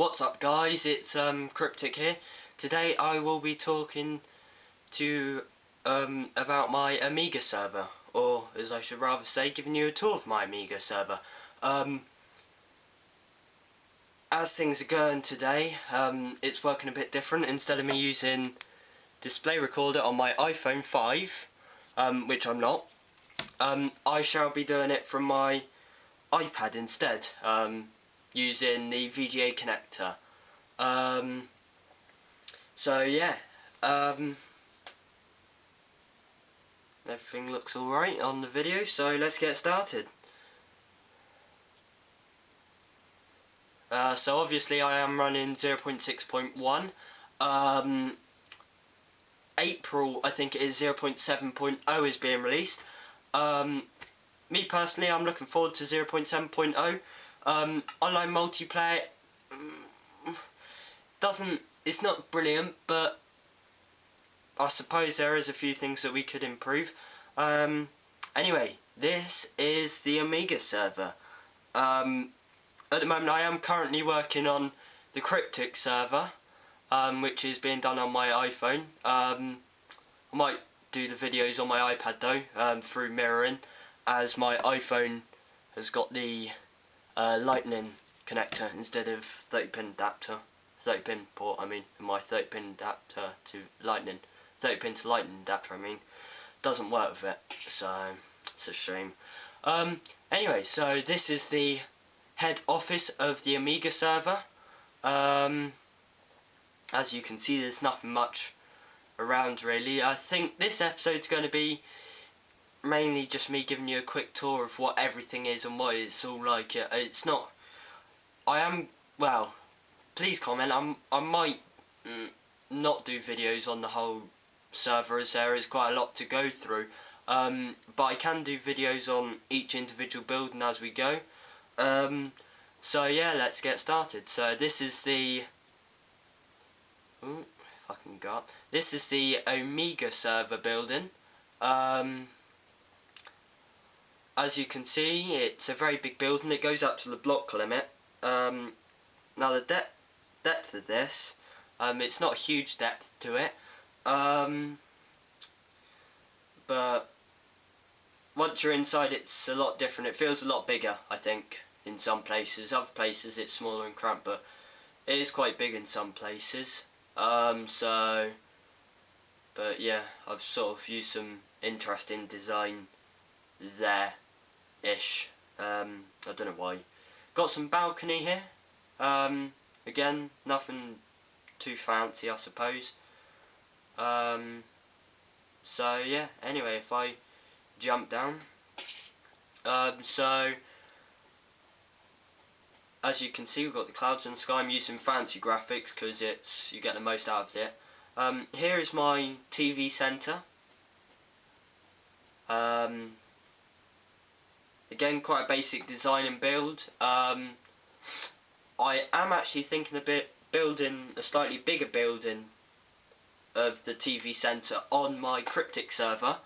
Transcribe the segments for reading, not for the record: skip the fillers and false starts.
What's up guys, it's Kryptic here. Today I will be talking to about my Amiga server, or as I should rather say, giving you a tour of my Amiga server. As things are going today, it's working a bit different. Instead of me using display recorder on my iPhone 5, which I'm not, I shall be doing it from my iPad instead, using the VGA connector. So yeah, everything looks alright on the video, so let's get started. So obviously I am running 0.6.1. April, I think it is 0.7.0 is being released. Me personally, I'm looking forward to 0.7.0. Online multiplayer it's not brilliant, but I suppose there is a few things that we could improve. Anyway, this is the Amiga server. At the moment I am currently working on the Kryptic server, which is being done on my iPhone. I might do the videos on my iPad though, through mirroring, as my iPhone has got the lightning connector instead of 30-pin adapter. 30-pin port, I mean, my 30-pin adapter to lightning. 30-pin to lightning adapter, I mean, doesn't work with it, so it's a shame. Anyway, so this is the head office of the Amiga server. As you can see, there's nothing much around really. I think this episode's going to be mainly just me giving you a quick tour of what everything is and what it's all like. It's not... well, please comment. I might not do videos on the whole server, as there is quite a lot to go through. But I can do videos on each individual building as we go. So yeah, let's get started. So this is the... Ooh, if I can go up. This is the Amiga server building. As you can see, it's a very big building. It goes up to the block limit. Now the depth of this, it's not a huge depth to it, but once you're inside it's a lot different. It feels a lot bigger, I think, in some places. Other places it's smaller and cramped, but it is quite big in some places. But yeah, I've sort of used some interesting design there-ish. I don't know why. Got some balcony here. Again, nothing too fancy, I suppose. So yeah, anyway, if I jump down. So as you can see, we've got the clouds in the sky. I'm using fancy graphics because you get the most out of it. Here is my TV centre. Again, quite a basic design and build. I am actually thinking about building a slightly bigger building of the TV centre on my Kryptic server,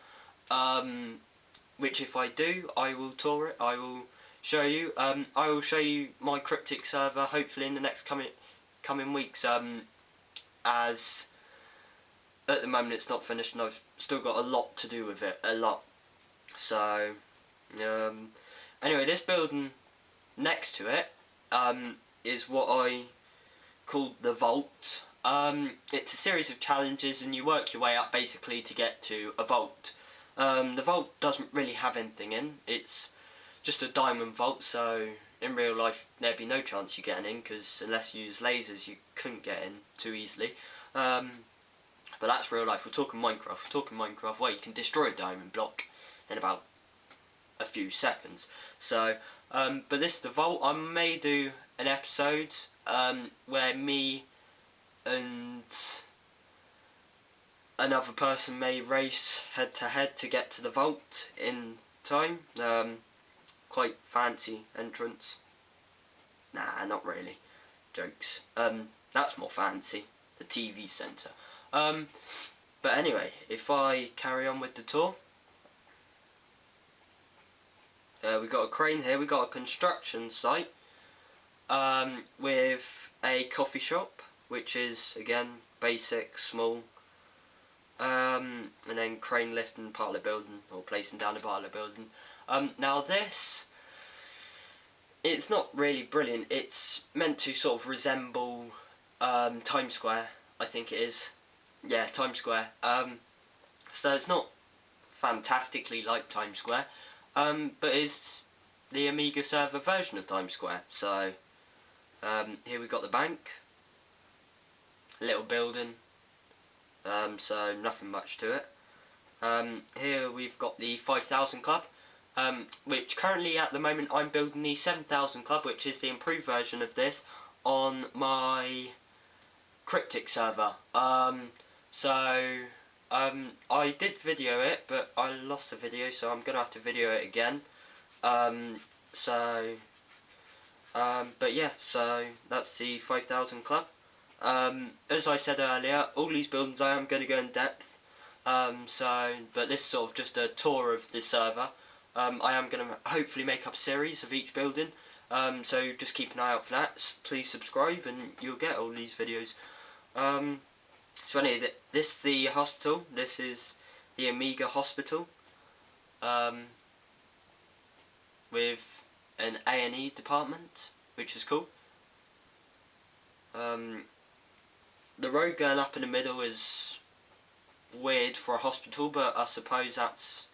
which if I do, I will tour it. I will show you. I will show you my Kryptic server hopefully in the next coming weeks, as at the moment it's not finished and I've still got a lot to do with it, a lot. So anyway, this building next to it is what I call the vault. It's a series of challenges and you work your way up basically to get to a vault. The vault doesn't really have anything in. It's just a diamond vault, so in real life there'd be no chance you getting in, because unless you use lasers you couldn't get in too easily. But that's real life. We're talking Minecraft. Well, you can destroy a diamond block in about a few seconds. So, but this is the vault. I may do an episode where me and another person may race head to head to get to the vault in time. Quite fancy entrance. Nah, not really. Jokes. That's more fancy. The TV centre. But anyway, if I carry on with the tour. We've got a crane here, we've got a construction site. with a coffee shop, which is again basic, small, and then crane lifting part of the building, or placing down a part of the building. Now this, it's not really brilliant. It's meant to sort of resemble Times Square, I think it is. Yeah, Times Square. So it's not fantastically like Times Square, but it's the Amiga server version of Times Square. So here we've got the bank, a little building, so nothing much to it. Here we've got the 5000 Club, which currently at the moment I'm building the 7000 Club, which is the improved version of this, on my Kryptic server. I did video it, but I lost the video, so I'm going to have to video it again. But yeah, so that's the 5000 Club. As I said earlier, all these buildings I am going to go in depth. But this is sort of just a tour of the server. I am going to hopefully make up a series of each building. So just keep an eye out for that. Please subscribe and you'll get all these videos. So anyway, this is the hospital. This is the Amiga hospital, with an A&E department, which is cool. The road going up in the middle is weird for a hospital, but I suppose that's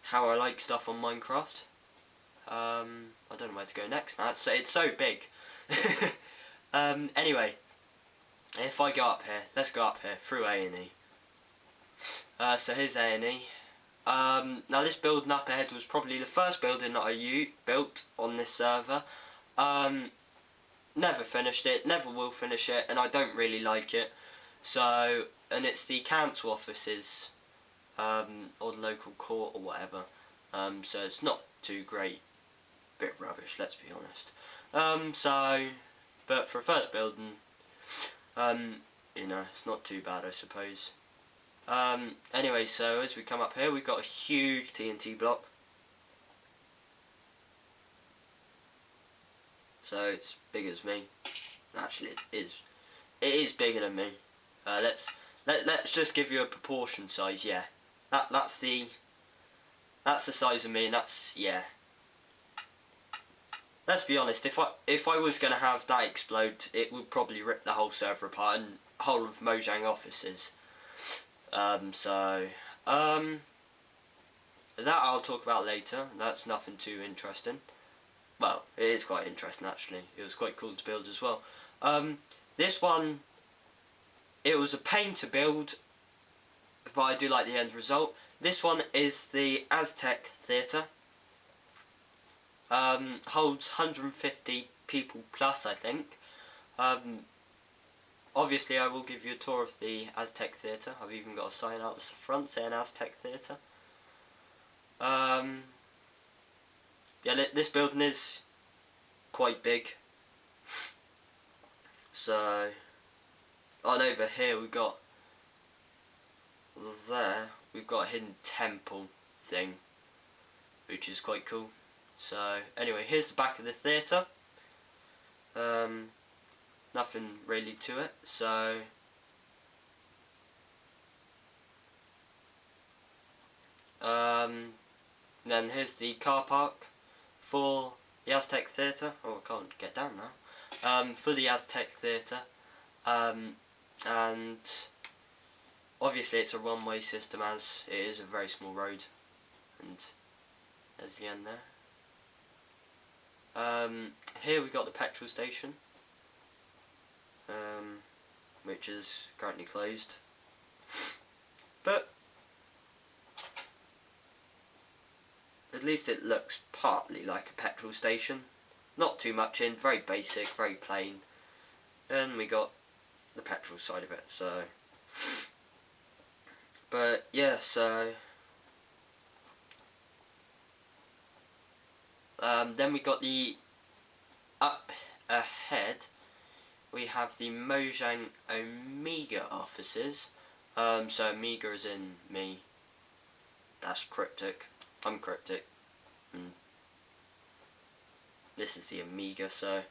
how I like stuff on Minecraft. I don't know where to go next now. It's so big. Anyway. If I go up here, let's go up here through A&E. So here's A&E. Now this building up ahead was probably the first building that I built on this server. Never finished it, never will finish it, and I don't really like it. So, and it's the council offices, or the local court or whatever. So it's not too great. Bit rubbish, let's be honest. But for a first building, you know, it's not too bad, I suppose. Anyway, so as we come up here, we've got a huge TNT block. So it's big as me. Actually, it is bigger than me. Let's just give you a proportion size. Yeah, that's the size of me, and that's, yeah. Let's be honest, if I was going to have that explode, it would probably rip the whole server apart and whole of Mojang offices. That I'll talk about later. That's nothing too interesting. Well, it is quite interesting actually. It was quite cool to build as well. This one, it was a pain to build, but I do like the end result. This one is the Aztec Theatre. Holds 150 people plus, I think. Obviously I will give you a tour of the Aztec Theatre. I've even got a sign out the front saying Aztec Theatre. Yeah, this building is quite big. So, on over here we've got a hidden temple thing, which is quite cool. So anyway, here's the back of the theatre. Nothing really to it. So then here's the car park for the Aztec Theatre. Oh, I can't get down now. For the Aztec Theatre, and obviously it's a one-way system as it is a very small road, and there's the end there. Here we got the petrol station, which is currently closed, but at least it looks partly like a petrol station. Not too much in, very basic, very plain. And we got the petrol side of it, so. But yeah, so. Then we got the up ahead. We have the Mojang Amiga offices. So Amiga is in me. That's Kryptic. I'm Kryptic. this is the Amiga. So,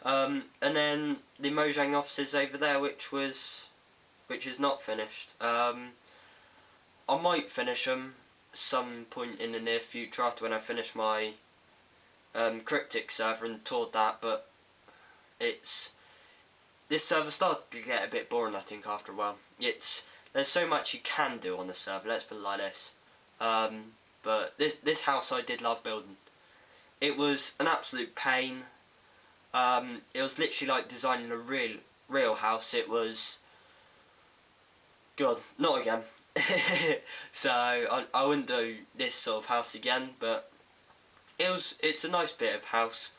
and then the Mojang offices over there, which is not finished. I might finish them some point in the near future after when I finish my Kryptic server and toured that, but this server started to get a bit boring, I think, after a while. There's so much you can do on the server, let's put it like this. But this house I did love building. It was an absolute pain. It was literally like designing a real house. It was good. Not again. So I wouldn't do this sort of house again, but it's a nice bit of house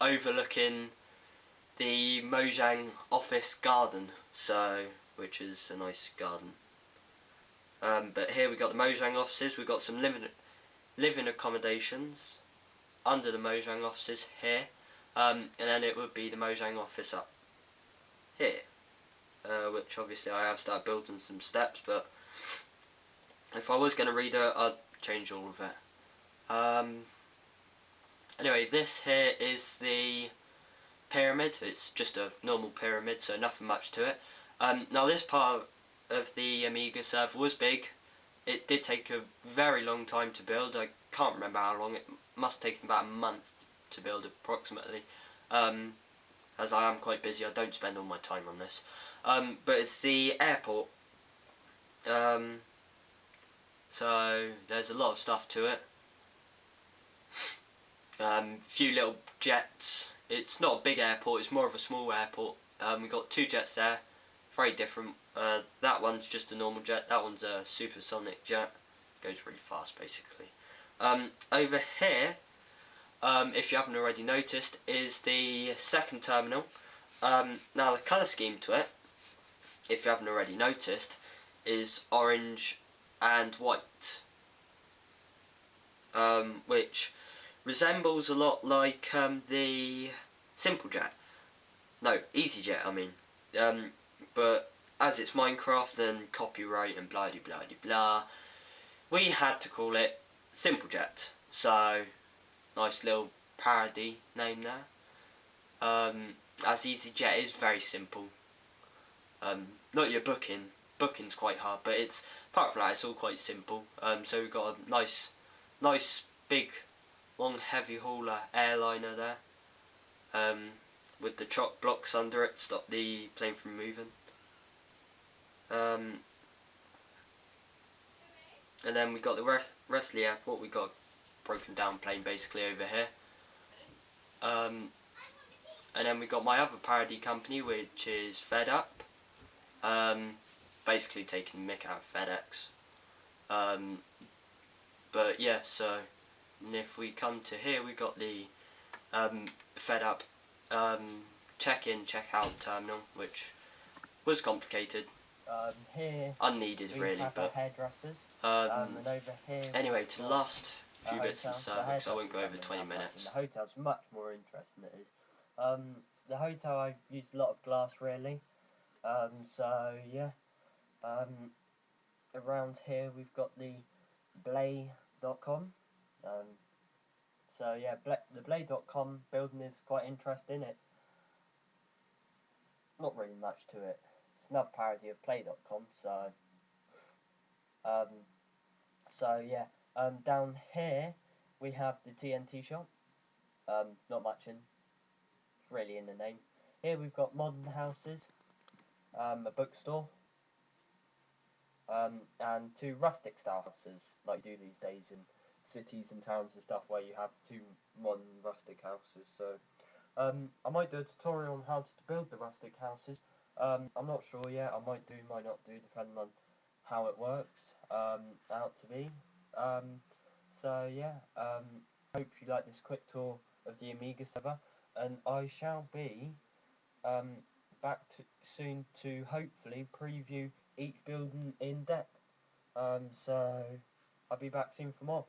overlooking the Mojang office garden, which is a nice garden. But here we got the Mojang offices. We've got some living accommodations under the Mojang offices here, and then it would be the Mojang office up here, which obviously I have started building some steps, but if I was going to read it, I'd change all of it. Anyway, this here is the pyramid. It's just a normal pyramid, so nothing much to it. Now this part of the Amiga server was big. It did take a very long time to build. I can't remember how long. It must have taken about a month to build approximately. As I am quite busy, I don't spend all my time on this. But it's the airport. So there's a lot of stuff to it. Few little jets. It's not a big airport, it's more of a small airport. We've got two jets there, very different. That one's just a normal jet, that one's a supersonic jet. Goes really fast basically. Over here, if you haven't already noticed, is the second terminal. Now the colour scheme to it, if you haven't already noticed, is orange and white. Which resembles a lot like the Simple Jet. No, Easy Jet, I mean. But as it's Minecraft and copyright and blah de blah de blah, we had to call it Simple Jet. So, nice little parody name there. As Easy Jet is very simple. Not your booking. Booking's quite hard, but apart from that, it's all quite simple. So we've got a nice big long heavy hauler airliner there, with the chock blocks under it to stop the plane from moving. And then we got the rest of the airport. We got a broken down plane basically over here. And then we got my other parody company, which is Fed Up. Basically taking the mick out of FedEx. But yeah, so. And if we come to here, we got the Fed Up check-in, check-out terminal, which was complicated. Here unneeded really, but hairdressers. And over here anyway, to the last few bits of the server, because I won't go over 20 minutes. The hotel's much more interesting than it is. The hotel, I've used a lot of glass really. So yeah. Around here we've got the blay.com. So yeah, the blay.com building is quite interesting. It's not really much to it. It's another parody of play.com. So yeah. Down here we have the TNT shop. Not much really in the name. Here we've got modern houses, a bookstore, and two rustic style houses like you do these days in cities and towns and stuff, where you have two modern rustic houses. So I might do a tutorial on how to build the rustic houses. I'm not sure yet. I might do, might not do, depending on how it works out to be. So yeah, hope you like this quick tour of the Amiga server, and I shall be back soon to hopefully preview each building in depth. So I'll be back soon for more.